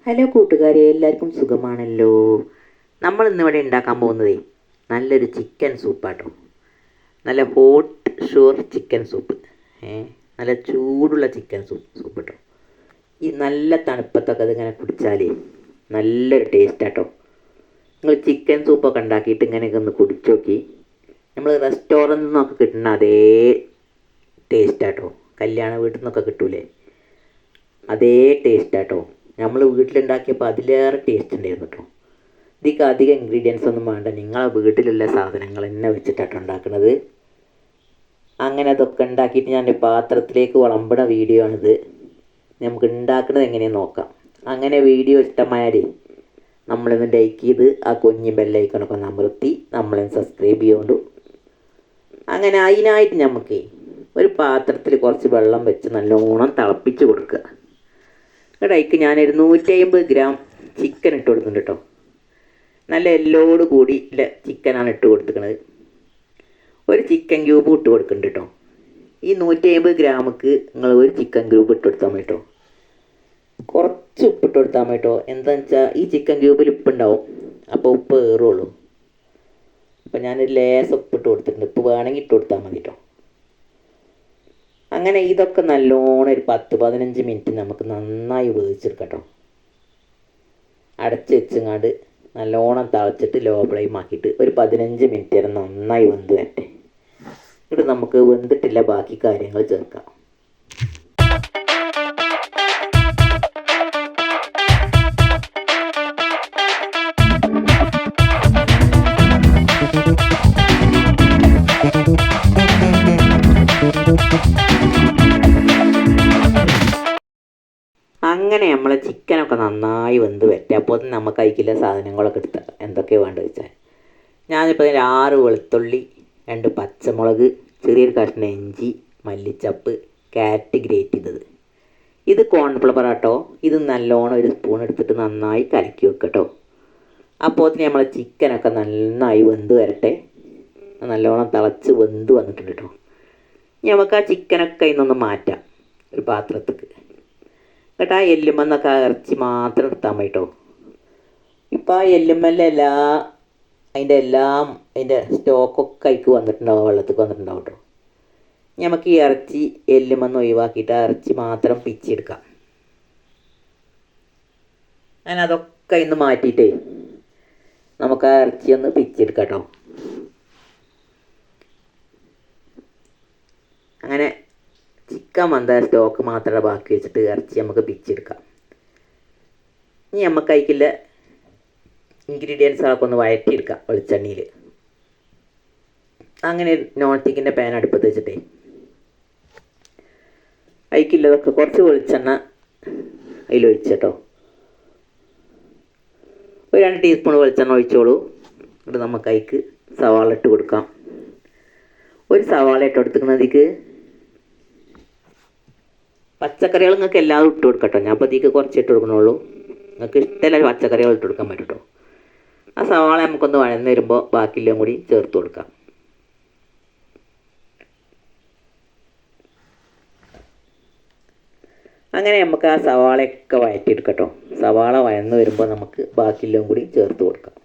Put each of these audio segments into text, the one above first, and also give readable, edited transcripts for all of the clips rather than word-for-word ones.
Hello കൂട്ടുകാരെ, എല്ലാവർക്കും സുഖമാണല്ലോ. നമ്മൾ ഇന്നിവിടെ ഉണ്ടാക്കാൻ പോകുന്നതേ നല്ലൊരു ചിക്കൻ സൂപ്പാട്ടോ. നല്ല ഹോട്ട് ഷുവർ ചിക്കൻ സൂപ്പ്. നല്ല ചൂടുള്ള ചിക്കൻ സൂപ്പ് കേട്ടോ. ഈ നല്ല തണുപ്പത്തൊക്കെ അതിങ്ങനെ കുടിച്ചാലേ നല്ലൊരു ടേസ്റ്റാട്ടോ. നിങ്ങൾ ചിക്കൻ സൂപ്പൊക്കെ ഉണ്ടാക്കിയിട്ട് ഇങ്ങനെയൊക്കെ ഒന്ന് കുടിച്ചു നോക്കി. നമ്മൾ റെസ്റ്റോറൻറ്റിൽ നിന്നൊക്കെ കിട്ടുന്ന അതേ ടേസ്റ്റാട്ടോ. കല്യാണ വീട്ടിൽ നിന്നൊക്കെ കിട്ടൂലേ, അതേ ടേസ്റ്റാട്ടോ. നമ്മൾ വീട്ടിലുണ്ടാക്കിയപ്പോൾ അതിലേറെ ടേസ്റ്റ് ഉണ്ടായിരുന്നു കേട്ടോ. ഇതിക്ക് അധികം ഇൻഗ്രീഡിയൻസ് ഒന്നും വേണ്ട, നിങ്ങളെ വീട്ടിലുള്ള സാധനങ്ങൾ തന്നെ വെച്ചിട്ടാട്ടോ ഉണ്ടാക്കുന്നത്. അങ്ങനെ അതൊക്കെ ഉണ്ടാക്കിയിട്ട് ഞാൻ പാത്രത്തിലേക്ക് വിളമ്പണ വീഡിയോ ആണിത്. നമുക്ക് ഉണ്ടാക്കുന്നത് എങ്ങനെയെന്ന് നോക്കാം. അങ്ങനെ വീഡിയോ ഇഷ്ടമായാലേ നമ്മളിന്ന് ലൈക്ക് ചെയ്ത് ആ കുഞ്ഞ് ബെല്ലൈക്കണൊക്കെ ഒന്ന് അമർത്തി നമ്മളെ സബ്സ്ക്രൈബ് ചെയ്യുകൊണ്ടു. അങ്ങനെ അതിനായിട്ട് നമുക്ക് ഒരു പാത്രത്തിൽ കുറച്ച് വെള്ളം വെച്ച് നല്ലോണം തിളപ്പിച്ച് കൊടുക്കുക. അതിലേക്ക് ഞാനൊരു 150 ഗ്രാം ചിക്കൻ ഇട്ട് കൊടുക്കുന്നുണ്ട് കേട്ടോ. നല്ല എല്ലോട് കൂടി ചിക്കനാണ് ഇട്ട് കൊടുത്തിരിക്കുന്നത്. ഒരു ചിക്കൻ ക്യൂബ് ഇട്ട് കൊടുക്കുന്നുണ്ട് കേട്ടോ. ഈ 150 ഗ്രാമക്ക് നിങ്ങൾ ഒരു ചിക്കൻ ക്യൂബ് ഇട്ട് കൊടുത്താൽ മതി കേട്ടോ. കുറച്ച് ഉപ്പിട്ട് കൊടുത്താൽ മതി കേട്ടോ. എന്താണെന്ന് വെച്ചാൽ ഈ ചിക്കൻ ക്യൂബിൽ ഉപ്പുണ്ടാവും, അപ്പോൾ ഉപ്പ് ഏറുള്ളൂ. അപ്പോൾ ഞാനൊരു ലേശം ഉപ്പിട്ട് കൊടുത്തിട്ടുണ്ട്. ഉപ്പ് വേണമെങ്കിൽ ഇട്ട് കൊടുത്താൽ മതി കേട്ടോ. അങ്ങനെ ഇതൊക്കെ നല്ലോണം ഒരു 10-15 മിനിറ്റ് നമുക്ക് നന്നായി വേവിച്ചെടുക്കാം കേട്ടോ. അടച്ച് വെച്ചങ്ങാണ്ട് നല്ലോണം തിളച്ചിട്ട് ലോ ഫ്ലെയിം ആക്കിയിട്ട് ഒരു 15 മിനിറ്റ് വരെ നന്നായി വെന്ത് വരട്ടെ. എന്നിട്ട് നമുക്ക് വെന്തിട്ടില്ല ബാക്കി കാര്യങ്ങൾ ചേർക്കാം. അങ്ങനെ നമ്മളെ ചിക്കനൊക്കെ നന്നായി വെന്ത് വരട്ടെ. അപ്പോൾ നമുക്ക് അതിലേക്കുള്ള സാധനങ്ങളൊക്കെ എടുത്താൽ എന്തൊക്കെയാണ് വേണ്ടത് വെച്ചാൽ, ഞാനിപ്പോൾ അതിൽ 6 വെളുത്തുള്ളി, 2 പച്ചമുളക്, ചെറിയൊരു കഷ്ണം ഇഞ്ചി, മല്ലിച്ചപ്പ്, ക്യാരറ്റ് ഗ്രേറ്റ് ചെയ്തത്. ഇത് കോൺഫ്ലവർ ആട്ടോ. ഇത് നല്ലോണം ഒരു സ്പൂൺ എടുത്തിട്ട് നന്നായി കലക്കി വെക്കട്ടോ. അപ്പോൾ നമ്മളെ ചിക്കനൊക്കെ നന്നായി വെന്ത് വരട്ടെ. നല്ലോണം തിളച്ച് വെന്ത് വന്നിട്ടുണ്ട് കേട്ടോ. നമുക്ക് ആ ചിക്കനൊക്കെ ഇന്നൊന്ന് മാറ്റാം ഒരു പാത്രത്തേക്ക്. കേട്ടോ, ആ എല്ലുമെന്നൊക്കെ ഇറച്ചി മാത്രം എടുത്താൽ മതി കേട്ടോ. ഇപ്പോൾ ആ എല്ലുമ്മല്ല അതിൻ്റെ സ്റ്റോക്കൊക്കെ അതിക്ക് വന്നിട്ടുണ്ടാവും, വെള്ളത്തേക്ക് വന്നിട്ടുണ്ടാവും കേട്ടോ. നമുക്ക് ഈ ഇറച്ചി എല്ലുമെന്ന് ഒഴിവാക്കിയിട്ട് ആ ഇറച്ചി മാത്രം പിച്ചെടുക്കാം. അങ്ങനെ അതൊക്കെ ഇന്ന് മാറ്റിയിട്ടേ നമുക്ക് ആ ഇറച്ചി ഒന്ന് പിച്ചെടുക്കാം കേട്ടോ. അങ്ങനെ ചിക്കൻ വന്ന സ്റ്റോക്ക് മാത്രമേ ബാക്കി വെച്ചിട്ട് ഇറച്ചി നമുക്ക് പിച്ചെടുക്കാം. ഇനി നമുക്ക് അതിക്കുള്ള ഇൻഗ്രീഡിയൻസുകളൊക്കെ ഒന്ന് വഴറ്റിയെടുക്കാം വെളിച്ചെണ്ണയിൽ. അങ്ങനെ നോൺ സ്റ്റിക്കിൻ്റെ പാൻ അടുപ്പത്ത് വെച്ചിട്ടേ അതിക്കുള്ളതൊക്കെ കുറച്ച് വെളിച്ചെണ്ണ അതിലൊഴിച്ച് കേട്ടോ. ഒരു 2 ടീസ്പൂൺ വെളിച്ചെണ്ണ ഒഴിച്ചോളൂ. എന്നിട്ട് നമുക്ക് അതിക്ക് സവാള ഇട്ട് കൊടുക്കാം. ഒരു സവാള ഇട്ട് കൊടുത്തിരിക്കുന്നതിക്ക് പച്ചക്കറികൾ നിങ്ങൾക്ക് എല്ലാവരും ഇട്ട് കൊടുക്കട്ടോ. ഞാൻ അപ്പോൾ ഇതിക്ക് കുറച്ച് ഇട്ട് കൊടുക്കണുള്ളൂ. നിങ്ങൾക്ക് ഇഷ്ടമല്ല പച്ചക്കറികൾ ഇട്ട് കൊടുക്കാൻ പറ്റും കേട്ടോ. ആ സവാള നമുക്കൊന്ന് വഴന്ന് വരുമ്പോൾ ബാക്കിയെല്ലാം കൂടി ചേർത്ത് കൊടുക്കാം. അങ്ങനെ നമുക്ക് ആ സവാളയൊക്കെ വഴറ്റിയെടുക്കട്ടോ. സവാള വഴന്ന് വരുമ്പോൾ നമുക്ക് ബാക്കിയെല്ലാം കൂടി ചേർത്ത് കൊടുക്കാം.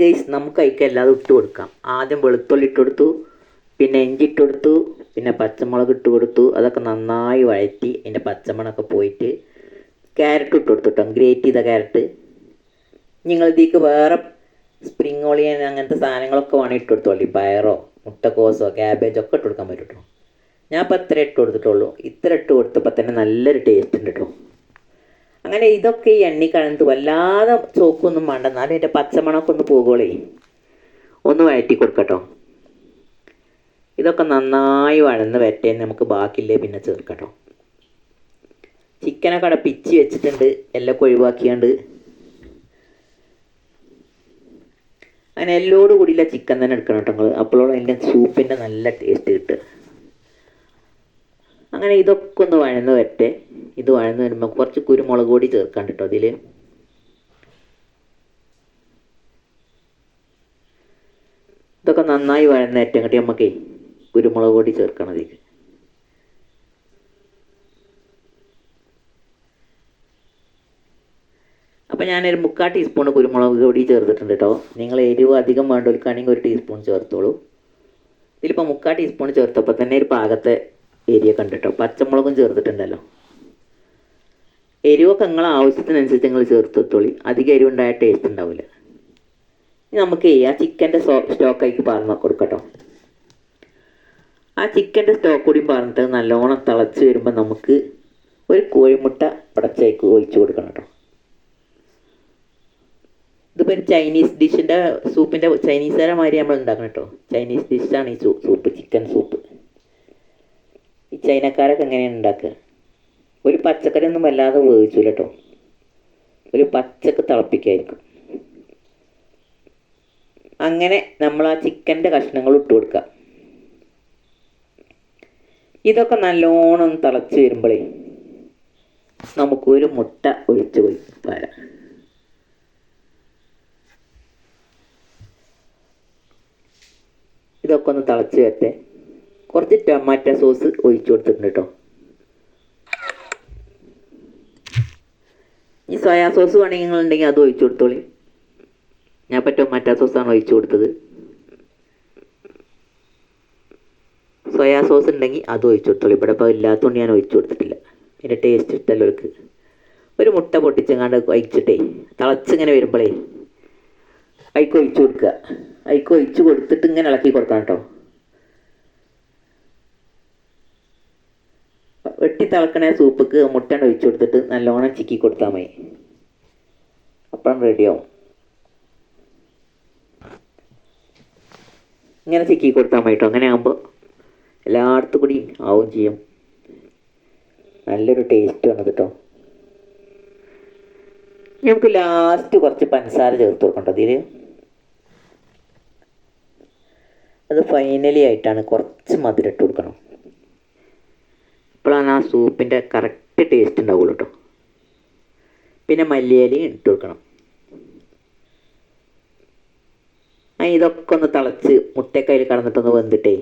ഗൈസ് നമുക്ക് അതിലേക്ക് എല്ലാതും ഇട്ട് കൊടുക്കാം. ആദ്യം വെളുത്തുള്ളി ഇട്ട് കൊടുത്തു, പിന്നെ ഇഞ്ചി ഇട്ട് കൊടുത്തു, പിന്നെ പച്ചമുളക് ഇട്ട് കൊടുത്തു. അതൊക്കെ നന്നായി വഴറ്റി അതിൻ്റെ പച്ചമണമൊക്കെ പോയിട്ട് ക്യാരറ്റ് ഇട്ട് കൊടുത്തു കേട്ടോ, ഗ്രേറ്റ് ചെയ്ത ക്യാരറ്റ്. നിങ്ങൾ ഇതിലേക്ക് വേറെ സ്പ്രിങ് ഓളിയൻ അങ്ങനത്തെ സാധനങ്ങളൊക്കെ വേണമെങ്കിൽ ഇട്ട് കൊടുത്തോളി. പയറോ മുട്ടക്കോസോ ക്യാബേജോ ഒക്കെ ഇട്ട് കൊടുക്കാൻ പറ്റും കേട്ടോ. ഞാൻ ഇപ്പോൾ ഇത്ര ഇട്ട് കൊടുത്തിട്ടുള്ളൂ. ഇത്ര ഇട്ട് കൊടുത്തപ്പോൾ തന്നെ നല്ലൊരു ടേസ്റ്റ് ഉണ്ട് കേട്ടോ. അങ്ങനെ ഇതൊക്കെ ഈ എണ്ണി കഴന്ന് വല്ലാതെ ചോക്കൊന്നും വേണ്ട, എന്നാലും എൻ്റെ പച്ചമണമൊക്കെ ഒന്ന് പോകുകളേ, ഒന്ന് വഴറ്റി കൊടുക്കട്ടോ. ഇതൊക്കെ നന്നായി വഴന്ന് വരട്ടെ, നമുക്ക് ബാക്കിയില്ലേ പിന്നെ ചേർക്കട്ടോ. ചിക്കനൊക്കെ അവിടെ പിച്ചി വെച്ചിട്ടുണ്ട്, എല്ലാം ഒഴിവാക്കിയാണ്ട്. അങ്ങനെ എല്ലോട് കൂടിയില്ല ചിക്കൻ തന്നെ എടുക്കണം കേട്ടോ നിങ്ങൾ, അപ്പോഴോളം അതിൻ്റെ സൂപ്പിൻ്റെ നല്ല ടേസ്റ്റ് കിട്ടുക. അങ്ങനെ ഇതൊക്കെ ഒന്ന് വഴന്ന് വരട്ടെ. ഇത് വഴന്ന് വരുമ്പോൾ കുറച്ച് കുരുമുളക് പൊടി ചേർക്കാൻ കേട്ടോ അതിൽ. ഇതൊക്കെ നന്നായി വഴന്ന് വരട്ടെ. അങ്ങോട്ട് നമുക്കേ കുരുമുളക് പൊടി ചേർക്കണം അതിൽ. അപ്പോൾ ഞാനൊരു 3/4 ടീസ്പൂൺ കുരുമുളക് പൊടി ചേർത്തിട്ടുണ്ട് കേട്ടോ. നിങ്ങൾ എരിവ് അധികം വേണ്ടവർക്കാണെങ്കിൽ 1 ടീസ്പൂൺ ചേർത്തോളൂ. ഇതിലിപ്പോൾ 3/4 ടീസ്പൂൺ ചേർത്തപ്പോൾ തന്നെ ഒരു പാകത്തെ എരിയ കണ്ടിട്ടോ. പച്ചമുളകും ചേർത്തിട്ടുണ്ടല്ലോ. എരിവൊക്കെ നിങ്ങളെ ആവശ്യത്തിനനുസരിച്ച് നിങ്ങൾ ചേർത്തെത്തോളി. അധികം എരിവുണ്ടായ ടേസ്റ്റ് ഉണ്ടാവില്ല. ഇനി നമുക്ക് ആ ചിക്കൻ്റെ സ്റ്റോക്കായിക്ക് പാർന്ന് കൊടുക്കട്ടോ. ആ ചിക്കൻ്റെ സ്റ്റോക്ക് കൂടി പറഞ്ഞിട്ട് നല്ലോണം തിളച്ച് വരുമ്പോൾ നമുക്ക് ഒരു കോഴിമുട്ട ഉടച്ചേക്ക് ഒഴിച്ച് കൊടുക്കണം കേട്ടോ. ഇതിപ്പോൾ ഒരു ചൈനീസ് ഡിഷിൻ്റെ സൂപ്പിൻ്റെ ചൈനീസുകാരമാതിരി നമ്മൾ ഉണ്ടാക്കണം കേട്ടോ. ചൈനീസ് ഡിഷാണ് ഈ സൂപ്പ്, ചിക്കൻ സൂപ്പ്. ഈ ചൈനക്കാരൊക്കെ എങ്ങനെയാണ് ഉണ്ടാക്കുക? ഒരു പച്ചക്കറി ഒന്നും വല്ലാതെ വേവിച്ചില്ല കേട്ടോ, ഒരു പച്ചക്ക് തിളപ്പിക്കായിരിക്കും. അങ്ങനെ നമ്മൾ ആ ചിക്കൻ്റെ കഷ്ണങ്ങൾ ഇട്ട് കൊടുക്കുക. ഇതൊക്കെ നല്ലോണം തിളച്ച് വരുമ്പോഴേ നമുക്കൊരു മുട്ട ഒഴിച്ച് വരാം. ഇതൊക്കെ ഒന്ന് തിളച്ച് വരട്ടെ. കുറച്ച് ടൊമാറ്റോ സോസ് ഒഴിച്ചു കൊടുത്തിട്ടുണ്ട് കേട്ടോ. ഈ സോയാ സോസ് വേണമെങ്കിൽ നിങ്ങളുണ്ടെങ്കിൽ അത് ഒഴിച്ചു കൊടുത്തോളി. ഞാൻ ഇപ്പോൾ ടൊമാറ്റോ സോസാണ് ഒഴിച്ചു കൊടുത്തത്. സോയാ സോസ് ഉണ്ടെങ്കിൽ അത് ഒഴിച്ചു കൊടുത്തോളി. ഇവിടെ ഇപ്പോൾ ഇല്ലാത്തതുകൊണ്ട് ഞാൻ ഒഴിച്ചു കൊടുത്തിട്ടില്ല. അതിൻ്റെ ടേസ്റ്റ് ഇഷ്ടമല്ലോ അവർക്ക്. ഒരു മുട്ട പൊട്ടിച്ചെങ്ങാണ്ട് ഒഴിച്ചിട്ടേ തിളച്ചിങ്ങനെ വരുമ്പോഴേ അതിക്ക് ഒഴിച്ചു കൊടുക്കുക. അതിക്ക് ഒഴിച്ച് കൊടുത്തിട്ട് ഇങ്ങനെ ഇളക്കി കൊടുക്കണം കേട്ടോ. വെട്ടി തിളക്കണ സൂപ്പിക്ക് മുട്ട ഒഴിച്ചു കൊടുത്തിട്ട് നല്ലോണം ചിക്കി കൊടുത്താൽ മതി. അപ്പം റെഡിയാവും. ഇങ്ങനെ ചിക്കി കൊടുത്താൽ മതി കേട്ടോ. അങ്ങനെ ആകുമ്പോൾ എല്ലായിടത്തും കൂടി ആവും ചെയ്യും. നല്ലൊരു ടേസ്റ്റ് ആണ് കേട്ടോ. നമുക്ക് ലാസ്റ്റ് കുറച്ച് പഞ്ചസാര ചേർത്ത് കൊടുക്കണ്ട അതിൽ. അത് ഫൈനലി ആയിട്ടാണ് കുറച്ച് മധുരം ഇട്ട് കൊടുക്കണം. അപ്പോഴാണ് ആ സൂപ്പിൻ്റെ കറക്റ്റ് ടേസ്റ്റ് ഉണ്ടാവുള്ളൂ കേട്ടോ. പിന്നെ മല്ലിയിലയും ഇട്ട് കൊടുക്കണം. ഇതൊക്കെ ഒന്ന് തിളച്ച് മുട്ടയൊക്കെ അതിൽ കടന്നിട്ടൊന്ന് വെന്തിട്ടേ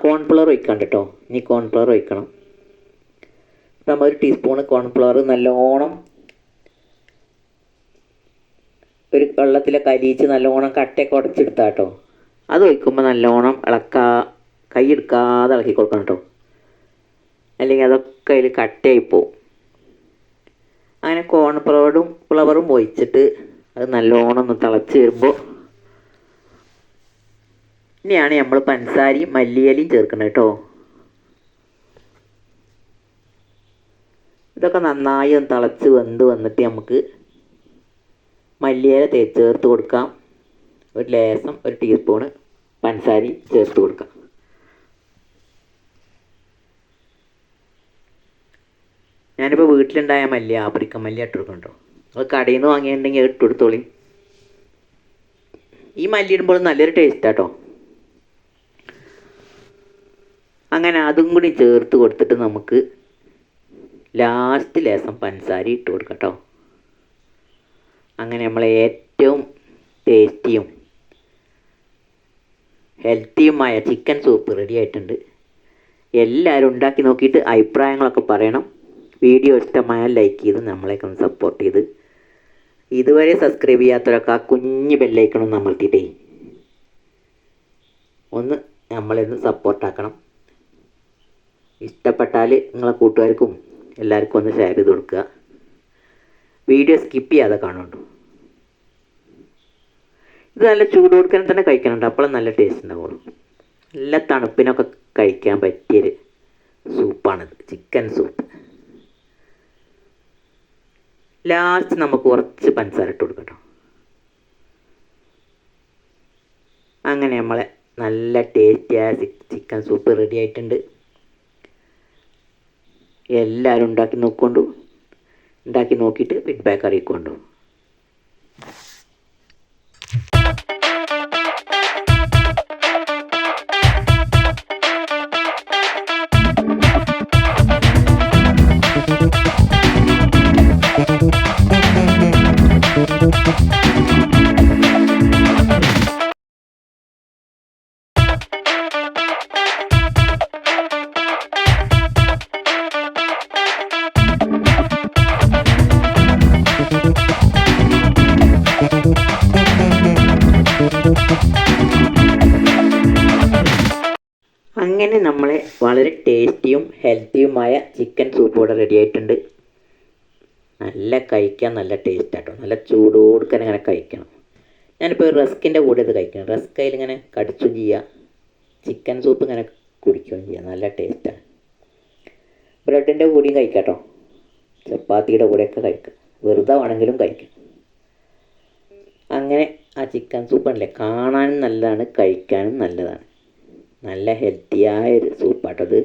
കോൺഫ്ലവർ ഒഴിക്കാണ്ട് കേട്ടോ. ഇനി കോൺഫ്ലവർ ഒഴിക്കണം. നമ്മൾ 1 ടീസ്പൂണ് കോൺഫ്ലവർ നല്ലോണം ഒരു വെള്ളത്തിലൊക്കെ അരിയിച്ച് നല്ലോണം കട്ടയൊക്കെ ഉടച്ചെടുത്താൽ കേട്ടോ. അത് ഒഴിക്കുമ്പോൾ നല്ലോണം കൈ എടുക്കാതെ ഇളക്കി കൊടുക്കണം കേട്ടോ, അല്ലെങ്കിൽ അതൊക്കെ അതിൽ കട്ടയായി പോവും. അങ്ങനെ ഫ്ലവറും ഒഴിച്ചിട്ട് അത് നല്ലോണം ഒന്ന് തിളച്ച് വരുമ്പോൾ ഇനിയാണ് നമ്മൾ പഞ്ചസാരയും മല്ലിയിലയും ചേർക്കണം കേട്ടോ. ഇതൊക്കെ നന്നായി ഒന്ന് തിളച്ച് വന്നിട്ട് നമുക്ക് മല്ലിയില ചേർത്ത് കൊടുക്കാം. ഒരു ലേശം 1 ടീസ്പൂണ് പഞ്ചസാരയും ചേർത്ത് കൊടുക്കാം. ഞാനിപ്പോൾ വീട്ടിലുണ്ടായ ആഫ്രിക്കൻ മല്ലി ഇട്ട് കൊടുക്കണം കേട്ടോ. അത് കടയിൽ നിന്ന് വാങ്ങിയിട്ടുണ്ടെങ്കിൽ അത് ഇട്ട് കൊടുത്തോളി. ഈ മല്ലി ഇടുമ്പോൾ നല്ലൊരു ടേസ്റ്റാണ് കേട്ടോ. അങ്ങനെ അതും കൂടി ചേർത്ത് കൊടുത്തിട്ട് നമുക്ക് ലാസ്റ്റ് ലേശം പഞ്ചസാര ഇട്ട് കൊടുക്കാം കേട്ടോ. അങ്ങനെ നമ്മളെ ഏറ്റവും ടേസ്റ്റിയും ഹെൽത്തിയുമായ ചിക്കൻ സൂപ്പ് റെഡി ആയിട്ടുണ്ട്. എല്ലാവരും ഉണ്ടാക്കി നോക്കിയിട്ട് അഭിപ്രായങ്ങളൊക്കെ പറയണം. വീഡിയോ ഇഷ്ടമായാൽ ലൈക്ക് ചെയ്ത് നമ്മളെയൊക്കെ ഒന്ന് സപ്പോർട്ട് ചെയ്ത് ഇതുവരെ സബ്സ്ക്രൈബ് ചെയ്യാത്തവരൊക്കെ ആ കുഞ്ഞ് ബെല്ലൈക്കണം ഒന്ന് അമർത്തിയിട്ടേ ഒന്ന് നമ്മളെന്ന് സപ്പോർട്ടാക്കണം. ഇഷ്ടപ്പെട്ടാൽ നിങ്ങളെ കൂട്ടുകാർക്കും എല്ലാവർക്കും ഒന്ന് ഷെയർ ചെയ്ത് കൊടുക്കുക. വീഡിയോ സ്കിപ്പ് ചെയ്യാതെ കാണുന്നുണ്ട്. ഇത് നല്ല ചൂട് കൊടുക്കാൻ തന്നെ കഴിക്കണുണ്ട്, അപ്പോഴും നല്ല ടേസ്റ്റ് ഉണ്ടാവുള്ളൂ. നല്ല തണുപ്പിനൊക്കെ കഴിക്കാൻ പറ്റിയൊരു സൂപ്പാണിത്, ചിക്കൻ സൂപ്പ്. ലാസ്റ്റ് നമുക്ക് കുറച്ച് പഞ്ചസാര ഇട്ട് കൊടുക്കട്ടോ. അങ്ങനെ നമ്മളെ നല്ല ടേസ്റ്റിയായ ചിക്കൻ സൂപ്പ് റെഡി ആയിട്ടുണ്ട്. എല്ലാവരും ഉണ്ടാക്കി നോക്കിയിട്ട് ഫീഡ്ബാക്ക് അറിയിക്കൊണ്ടു. അങ്ങനെ നമ്മളെ വളരെ ടേസ്റ്റിയും ഹെൽത്തിയുമായ ചിക്കൻ സൂപ്പ് ഇവിടെ റെഡി ആയിട്ടുണ്ട്. നല്ല കഴിക്കാൻ നല്ല ടേസ്റ്റ് ആട്ടോ. നല്ല ചൂടോടുക്കാൻ ഇങ്ങനെ കഴിക്കണം. ഞാനിപ്പോൾ റസ്കിൻ്റെ കൂടെ ഇത് കഴിക്കണം. റസ്ക് അതിലിങ്ങനെ കടിച്ചും ചെയ്യുക, ചിക്കൻ സൂപ്പ് ഇങ്ങനെ കുടിക്കുകയും ചെയ്യുക. നല്ല ടേസ്റ്റാണ്. ബ്രെഡിൻ്റെ കൂടെയും കഴിക്കാം കേട്ടോ, ചപ്പാത്തിയുടെ കൂടെയൊക്കെ കഴിക്കാം, വെറുതെ വേണമെങ്കിലും കഴിക്കാം. അങ്ങനെ ആ ചിക്കൻ സൂപ്പ് ഉണ്ടല്ലേ, കാണാനും നല്ലതാണ്, കഴിക്കാനും നല്ലതാണ്. നല്ല ഹെൽത്തിയായൊരു സൂപ്പാട്ടത്.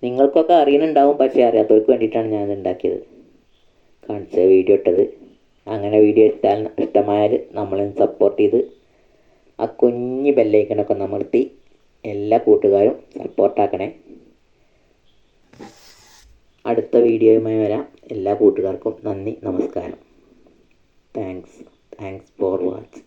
നിങ്ങൾക്കൊക്കെ അറിയുന്നുണ്ടാവും, പക്ഷേ അറിയാത്തവർക്ക് വേണ്ടിയിട്ടാണ് ഞാനത് ഉണ്ടാക്കിയത്, കാണിച്ച വീഡിയോ ഇട്ടത്. അങ്ങനെ വീഡിയോ ഇഷ്ടമായാൽ നമ്മളെ സപ്പോർട്ട് ചെയ്ത് ആ കുഞ്ഞ് ബെല്ലൈക്കനൊക്കെ അമർത്തി എല്ലാ കൂട്ടുകാരും സപ്പോർട്ടാക്കണേ. അടുത്ത വീഡിയോയുമായി വരാം. എല്ലാ കൂട്ടുകാർക്കും നന്ദി, നമസ്കാരം. Thanks for watching.